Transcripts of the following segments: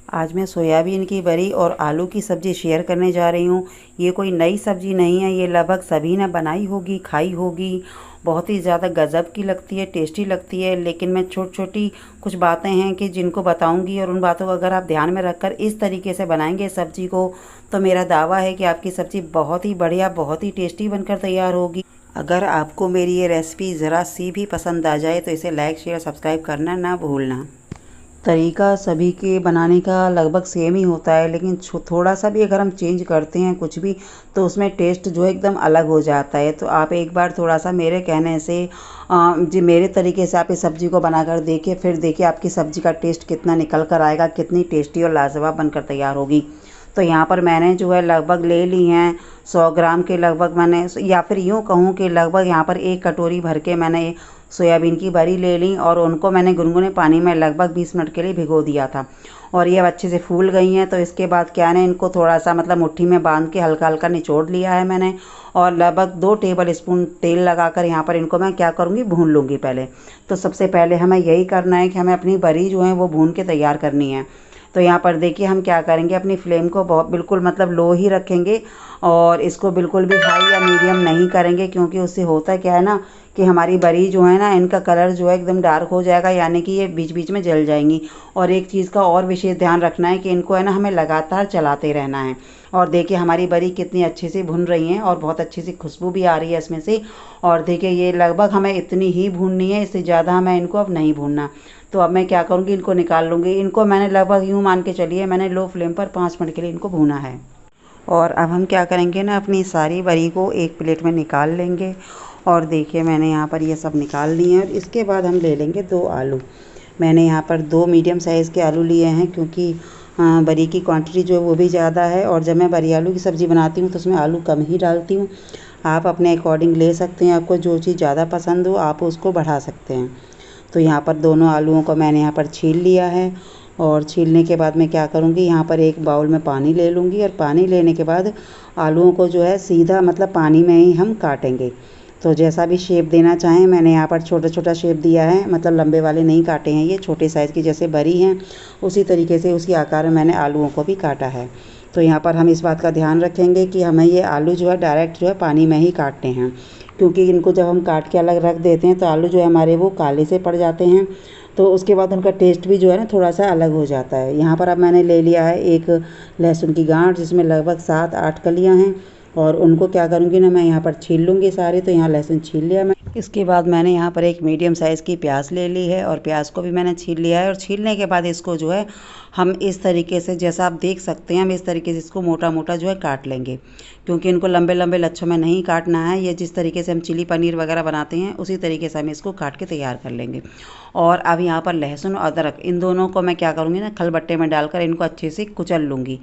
आज मैं सोयाबीन की बड़ी और आलू की सब्ज़ी शेयर करने जा रही हूँ। ये कोई नई सब्ज़ी नहीं है, ये लगभग सभी ने बनाई होगी, खाई होगी। बहुत ही ज़्यादा गज़ब की लगती है, टेस्टी लगती है। लेकिन मैं छोटी छोटी कुछ बातें हैं कि जिनको बताऊँगी, और उन बातों को अगर आप ध्यान में रखकर इस तरीके से बनाएंगे सब्ज़ी को, तो मेरा दावा है कि आपकी सब्ज़ी बहुत ही बढ़िया, बहुत ही टेस्टी बनकर तैयार होगी। अगर आपको मेरी ये रेसिपी ज़रा सी भी पसंद आ जाए तो इसे लाइक, शेयर, सब्सक्राइब करना ना भूलना। तरीका सभी के बनाने का लगभग सेम ही होता है, लेकिन थोड़ा सा भी अगर हम चेंज करते हैं कुछ भी, तो उसमें टेस्ट जो है एकदम अलग हो जाता है। तो आप एक बार थोड़ा सा मेरे कहने से जी मेरे तरीके से आप इस सब्ज़ी को बनाकर देखिए, फिर देखिए आपकी सब्ज़ी का टेस्ट कितना निकल कर आएगा, कितनी टेस्टी और लाजवाब बनकर तैयार होगी। तो यहाँ पर मैंने जो है लगभग ले ली हैं 100 ग्राम के लगभग, मैंने या फिर यूँ कहूँ कि लगभग यहाँ पर 1 कटोरी भर के मैंने सोयाबीन की बड़ी ले ली, और उनको मैंने गुनगुने पानी में लगभग 20 मिनट के लिए भिगो दिया था। और ये अब अच्छे से फूल गई हैं। तो इसके बाद क्या है, इनको थोड़ा सा मतलब मुट्ठी में बांध के हल्का हल्का निचोड़ लिया है मैंने, और लगभग 2 टेबल स्पून तेल लगाकर यहाँ पर इनको मैं क्या करूँगी, भून लूँगी पहले। तो सबसे पहले हमें यही करना है कि हमें अपनी बड़ी जो है वो भून के तैयार करनी है। तो यहाँ पर देखिए हम क्या करेंगे, अपनी फ्लेम को बहुत बिल्कुल मतलब लो ही रखेंगे, और इसको बिल्कुल भी हाई या मीडियम नहीं करेंगे, क्योंकि उससे होता क्या है ना कि हमारी बड़ी जो है ना, इनका कलर जो है एकदम डार्क हो जाएगा, यानी कि ये बीच बीच में जल जाएंगी। और एक चीज़ का और विशेष ध्यान रखना है कि इनको है ना हमें लगातार चलाते रहना है। और देखिए हमारी बड़ी कितनी अच्छे से भुन रही हैं, और बहुत अच्छी सी खुशबू भी आ रही है इसमें से। और देखिए ये लगभग हमें इतनी ही भूननी है, इससे ज़्यादा हमें इनको अब नहीं भूनना। तो अब मैं क्या करूँगी, इनको निकाल लूँगी। इनको मैंने लगभग यूँ मान के चलिए, मैंने लो फ्लेम पर 5 मिनट के लिए इनको भूना है। और अब हम क्या करेंगे ना, अपनी सारी बड़ी को एक प्लेट में निकाल लेंगे। और देखिए मैंने यहाँ पर ये सब निकाल लिए हैं, और इसके बाद हम ले लेंगे 2 आलू। मैंने यहाँ पर 2 मीडियम साइज़ के आलू लिए हैं, क्योंकि बड़ी की क्वांटिटी जो है वो भी ज़्यादा है, और जब मैं बड़ी आलू की सब्ज़ी बनाती हूँ तो उसमें आलू कम ही डालती हूँ। आप अपने अकॉर्डिंग ले सकते हैं, आपको जो चीज़ ज़्यादा पसंद हो आप उसको बढ़ा सकते हैं। तो यहाँ पर दोनों आलूओं को मैंने यहाँ पर छील लिया है, और छीलने के बाद मैं क्या करूँगी, यहाँ पर एक बाउल में पानी ले लूँगी, और पानी लेने के बाद आलूओं को जो है सीधा मतलब पानी में ही हम काटेंगे। तो जैसा भी शेप देना चाहें, मैंने यहाँ पर छोटा छोटा शेप दिया है, मतलब लंबे वाले नहीं काटे हैं, ये छोटे साइज़ की जैसे बड़ी हैं उसी तरीके से उसी आकार में मैंने आलूओं को भी काटा है। तो यहाँ पर हम इस बात का ध्यान रखेंगे कि हमें ये आलू जो है डायरेक्ट जो है पानी में ही काटने हैं, क्योंकि इनको जब हम काट के अलग रख देते हैं तो आलू जो है हमारे वो काले से पड़ जाते हैं। तो उसके बाद उनका टेस्ट भी जो है ना थोड़ा सा अलग हो जाता है। यहाँ पर अब मैंने ले लिया है एक लहसुन की गांठ, जिसमें लगभग 7-8 कलियाँ हैं, और उनको क्या करूँगी ना, मैं यहाँ पर छील लूँगी सारे। तो यहाँ लहसुन छील लिया मैं। इसके बाद मैंने यहाँ पर एक मीडियम साइज़ की प्याज ले ली है, और प्याज को भी मैंने छील लिया है। और छीलने के बाद इसको जो है हम इस तरीके से, जैसा आप देख सकते हैं, हम इस तरीके से इसको मोटा मोटा जो है काट लेंगे, क्योंकि इनको लंबे लंबे लच्छों में नहीं काटना है। ये जिस तरीके से हम चिली पनीर वगैरह बनाते हैं उसी तरीके से हम इसको काट के तैयार कर लेंगे। और अब यहाँ पर लहसुन और अदरक, इन दोनों को मैं क्या करूँगी ना, खलबट्टे में डालकर इनको अच्छे से कुचल लूँगी।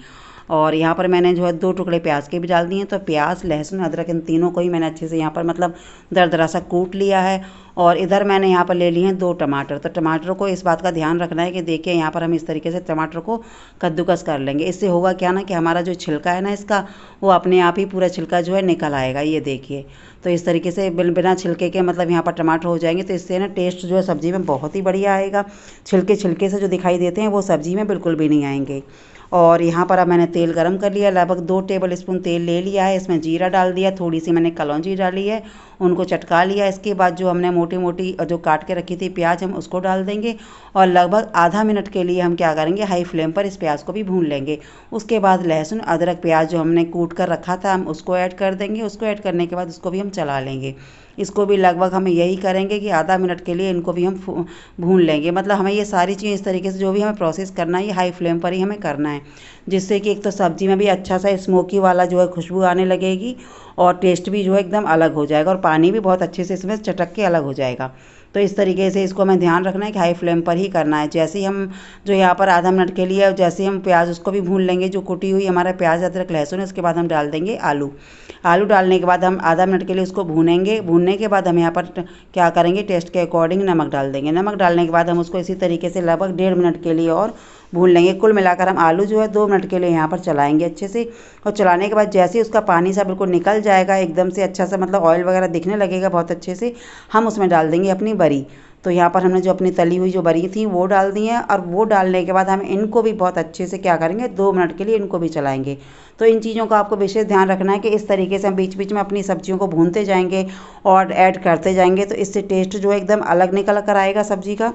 और यहाँ पर मैंने जो है 2 टुकड़े प्याज के भी डाल दिए हैं। तो प्याज, लहसुन, अदरक, इन तीनों को ही मैंने अच्छे से यहाँ पर मतलब दरदरा सा कूट लिया है। और इधर मैंने यहाँ पर ले लिए हैं 2 टमाटर। तो टमाटर को इस बात का ध्यान रखना है कि देखिए यहाँ पर हम इस तरीके से टमाटर को कद्दूकस कर लेंगे। इससे होगा क्या ना कि हमारा जो छिलका है ना इसका, वो अपने आप ही पूरा छिलका जो है निकल आएगा। ये देखिए, तो इस तरीके से बिना छिलके के मतलब यहाँ पर टमाटर हो जाएंगे, तो इससे ना टेस्ट जो है सब्ज़ी में बहुत ही बढ़िया आएगा। छिलके छिलके से जो दिखाई देते हैं वो सब्ज़ी में बिल्कुल भी नहीं आएंगे। और यहाँ पर अब मैंने तेल गरम कर लिया, लगभग 2 टेबल स्पून तेल ले लिया है। इसमें जीरा डाल दिया, थोड़ी सी मैंने कलौंजी डाली है, उनको चटका लिया। इसके बाद जो हमने मोटी मोटी जो काट के रखी थी प्याज, हम उसको डाल देंगे, और लगभग आधा मिनट के लिए हम क्या करेंगे, हाई फ्लेम पर इस प्याज को भी भून लेंगे। उसके बाद लहसुन, अदरक, प्याज जो हमने कूट कर रखा था हम उसको ऐड कर देंगे। उसको ऐड करने के बाद उसको भी हम चला लेंगे। इसको भी लगभग हम यही करेंगे कि आधा मिनट के लिए इनको भी हम भून लेंगे। मतलब हमें ये सारी चीज़ें इस तरीके से जो भी हमें प्रोसेस करना है ये हाई फ्लेम पर ही हमें करना है, जिससे कि एक तो सब्ज़ी में भी अच्छा सा स्मोकी वाला जो है खुशबू आने लगेगी, और टेस्ट भी जो है एकदम अलग हो जाएगा, और पानी भी बहुत अच्छे से इसमें चटक के अलग हो जाएगा। तो इस तरीके से इसको हमें ध्यान रखना है कि हाई फ्लेम पर ही करना है। जैसे ही हम जो यहाँ पर आधा मिनट के लिए, जैसे ही हम प्याज उसको भी भून लेंगे, जो कुटी हुई हमारा प्याज, अदरक, लहसुन है, उसके बाद हम डाल देंगे आलू। आलू डालने के बाद हम आधा मिनट के लिए उसको भूनेंगे। भूनने के बाद हम यहाँ पर क्या करेंगे, टेस्ट के अकॉर्डिंग नमक डाल देंगे। नमक डालने के बाद हम उसको इसी तरीके से लगभग 1.5 मिनट के लिए और भून लेंगे। कुल मिलाकर हम आलू जो है 2 मिनट के लिए यहाँ पर चलाएंगे अच्छे से। और चलाने के बाद जैसे ही उसका पानी सा बिल्कुल निकल जाएगा एकदम से, अच्छा सा मतलब ऑयल वगैरह दिखने लगेगा बहुत अच्छे से, हम उसमें डाल देंगे अपनी बड़ी। तो यहाँ पर हमने जो अपनी तली हुई जो बरी थी वो डाल दी है, और वो डालने के बाद हम इनको भी बहुत अच्छे से क्या करेंगे, 2 मिनट के लिए इनको भी चलाएंगे। तो इन चीज़ों का आपको विशेष ध्यान रखना है कि इस तरीके से हम बीच बीच में अपनी सब्जियों को भूनते जाएंगे और ऐड करते जाएंगे, तो इससे टेस्ट जो है एकदम अलग निकल कर आएगा सब्जी का।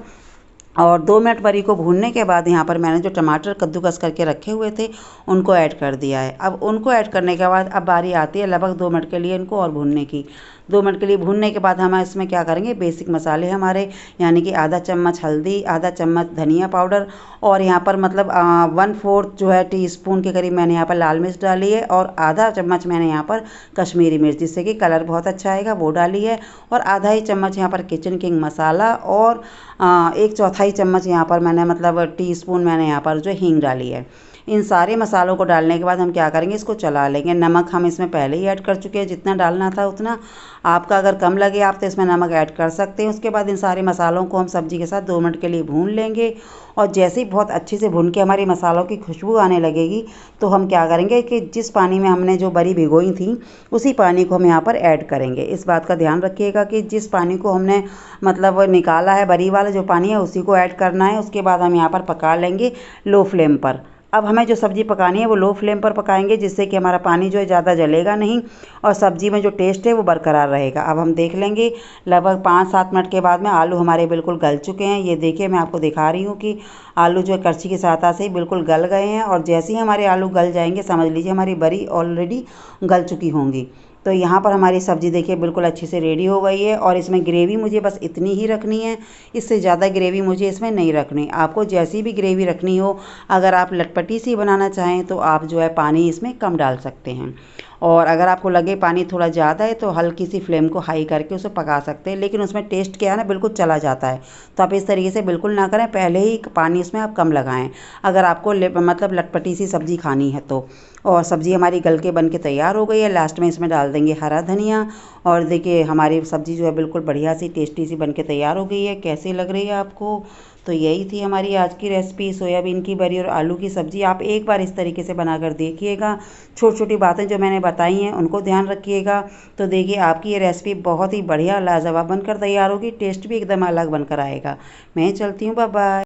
और 2 मिनट बरी को भूनने के बाद यहाँ पर मैंने जो टमाटर कद्दूकस करके रखे हुए थे उनको ऐड कर दिया है। अब उनको ऐड करने के बाद अब बारी आती है लगभग 2 मिनट के लिए इनको और भूनने की। 2 मिनट के लिए भूनने के बाद हम इसमें क्या करेंगे, बेसिक मसाले हमारे, यानी कि आधा चम्मच हल्दी, आधा चम्मच धनिया पाउडर, और यहाँ पर मतलब 1/4 जो है टीस्पून के करीब मैंने यहाँ पर लाल मिर्च डाली है, और आधा चम्मच मैंने यहाँ पर कश्मीरी मिर्च, जिससे कि कलर बहुत अच्छा आएगा, वो डाली है। और आधा ही चम्मच यहाँ पर किचन किंग मसाला, और 1/4 चम्मच यहाँ पर मैंने मतलब टीस्पून मैंने यहाँ पर जो हींग डाली है। इन सारे मसालों को डालने के बाद हम क्या करेंगे, इसको चला लेंगे। नमक हम इसमें पहले ही ऐड कर चुके हैं, जितना डालना था उतना। आपका अगर कम लगे आप तो इसमें नमक ऐड कर सकते हैं। उसके बाद इन सारे मसालों को हम सब्जी के साथ 2 मिनट के लिए भून लेंगे, और जैसे ही बहुत अच्छे से भून के हमारी मसालों की खुशबू आने लगेगी तो हम क्या करेंगे कि जिस पानी में हमने जो बरी भिगोई थी उसी पानी को हम यहाँ पर ऐड करेंगे। इस बात का ध्यान रखिएगा कि जिस पानी को हमने मतलब निकाला है, बरी वाला जो पानी है, उसी को ऐड करना है। उसके बाद हम यहाँ पर पका लेंगे लो फ्लेम पर। अब हमें जो सब्ज़ी पकानी है वो लो फ्लेम पर पकाएंगे, जिससे कि हमारा पानी जो है ज़्यादा जलेगा नहीं और सब्ज़ी में जो टेस्ट है वो बरकरार रहेगा। अब हम देख लेंगे लगभग 5-7 मिनट के बाद में आलू हमारे बिल्कुल गल चुके हैं। ये देखिए मैं आपको दिखा रही हूँ कि आलू जो है करछी की सहायता से ही बिल्कुल गल गए हैं, और जैसे ही हमारे आलू गल जाएंगे समझ लीजिए हमारी बरी ऑलरेडी गल चुकी होंगी। तो यहाँ पर हमारी सब्ज़ी देखिए बिल्कुल अच्छे से रेडी हो गई है, और इसमें ग्रेवी मुझे बस इतनी ही रखनी है, इससे ज़्यादा ग्रेवी मुझे इसमें नहीं रखनी। आपको जैसी भी ग्रेवी रखनी हो, अगर आप लटपटी सी बनाना चाहें तो आप जो है पानी इसमें कम डाल सकते हैं, और अगर आपको लगे पानी थोड़ा ज़्यादा है तो हल्की सी फ्लेम को हाई करके उसे पका सकते हैं, लेकिन उसमें टेस्ट क्या है ना, बिल्कुल चला जाता है। तो आप इस तरीके से बिल्कुल ना करें, पहले ही पानी उसमें आप कम लगाएं अगर आपको मतलब लटपटी सी सब्ज़ी खानी है तो। और सब्ज़ी हमारी गल के बन के तैयार हो गई है। लास्ट में इसमें डाल देंगे हरा धनिया, और देखिए हमारी सब्ज़ी जो है बिल्कुल बढ़िया सी टेस्टी सी बन के तैयार हो गई है। कैसी लग रही है आपको? तो यही थी हमारी आज की रेसिपी, सोयाबीन की बरी और आलू की सब्ज़ी। आप एक बार इस तरीके से बनाकर देखिएगा। छोटी छोटी बातें जो मैंने बताई हैं उनको ध्यान रखिएगा। तो देखिए आपकी ये रेसिपी बहुत ही बढ़िया लाजवाब बनकर तैयार होगी, टेस्ट भी एकदम अलग बनकर आएगा। मैं चलती हूँ, बाय बाय।